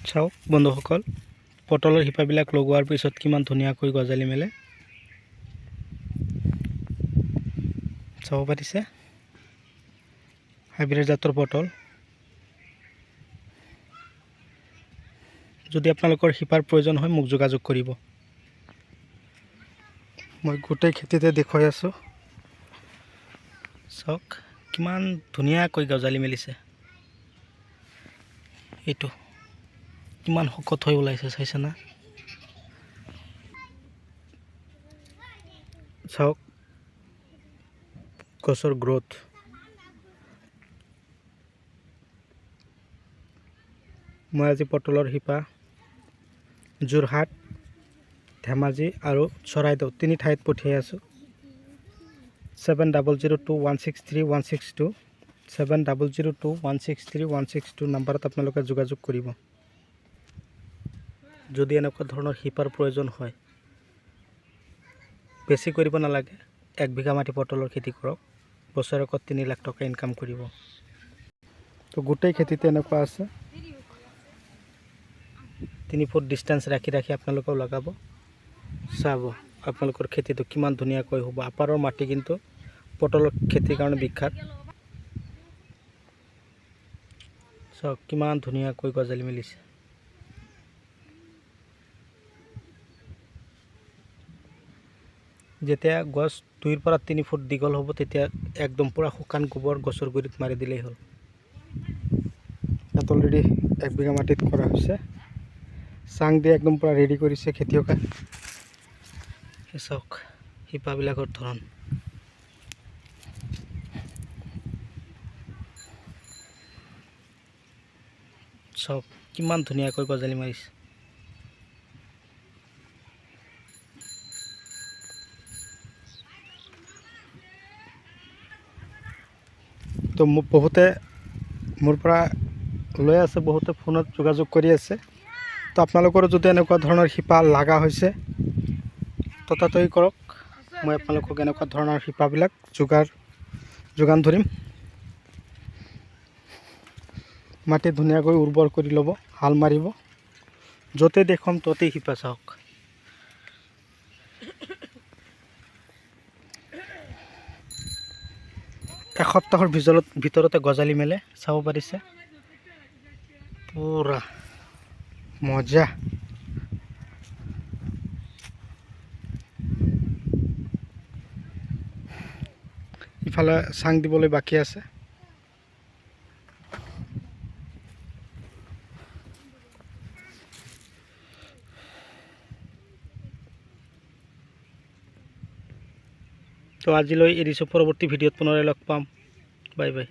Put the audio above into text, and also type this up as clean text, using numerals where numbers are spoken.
চাওক বন্ধুসকল, পটলৰ শিপাবিলাক লগোৱাৰ পিছত কিমান ধুনীয়াকৈ গজালি মেলে চাব পাৰিছে। হাইব্ৰিড জাতৰ পটল। যদি আপোনালোকৰ শিপাৰ প্ৰয়োজন হয় মোক যোগাযোগ কৰিব। মই গোটেই খেতিতে দেখুৱাই আছোঁ। চাওক কিমান ধুনীয়াকৈ গজালি মেলিছে। এইটো কিমান শকত হৈ ওলাইছে চাইছে না। চাওক গছৰ গ্ৰোথ। মই আজি পটলৰ শিপা যোৰহাট, ধেমাজি আৰু চৰাইদেউ তিনি ঠাইত পঠিয়াই আছোঁ। 7002163162 7002163162 নাম্বাৰত আপোনালোকে যোগাযোগ কৰিব। যদি এনেকুৱা ধৰণৰ শিপাৰ প্ৰয়োজন হয়, বেছি কৰিব নালাগে, 1 বিঘা মাটি পটলৰ খেতি কৰক, বছৰেকত 3 লাখ টকা ইনকাম কৰিব। তো গোটেই খেতিতে এনেকুৱা আছে। 3 ফুট ডিষ্টেঞ্চ ৰাখি আপোনালোকেও লগাব, চাব আপোনালোকৰ খেতিটো কিমান ধুনীয়াকৈ হ'ব। আপাৰৰ মাটি কিন্তু পটলৰ খেতিৰ কাৰণে বিখ্যাত। চাওক কিমান ধুনীয়াকৈ গজালি মেলিছে। যেতিয়া গছ 2 পৰা 3 ফুট দীঘল হ'ব, তেতিয়া একদম পুৰা শুকান গোবৰ গছৰ গুৰিত মাৰি দিলেই হ'ল। ইয়াত অলৰেডি 1 বিঘা মাটিত কৰা হৈছে। চাং দিয়ে একদম পুৰা ৰেডি কৰিছে খেতিয়কে। চাওক শিপাবিলাকৰ ধৰণ। চাওক কিমান ধুনীয়াকৈ গজালি মাৰিছে। তো মোক বহুতে মোৰ পৰা লৈ আছে, বহুতে ফোনত যোগাযোগ কৰি আছে। তো আপোনালোকৰো যদি এনেকুৱা ধৰণৰ শিপা লগা হৈছে ততাতৈ কৰক। মই আপোনালোকক এনেকুৱা ধৰণৰ শিপাবিলাক যোগান ধৰিম। মাটি ধুনীয়াকৈ উৰ্বৰ কৰি ল'ব, হাল মাৰিব। য'তে দেখুৱাম ততেই শিপা। চাওক এসপ্তাহৰ ভিতৰতে গজালি মেলে, চাব পাৰিছে। পুৰা মজা। ইফালে চাং দিবলৈ বাকী আছে। তো আজিলৈ এৰিছোঁ, পৰৱৰ্তী ভিডিঅ'ত পুনৰাই লগ পাম। Bye bye.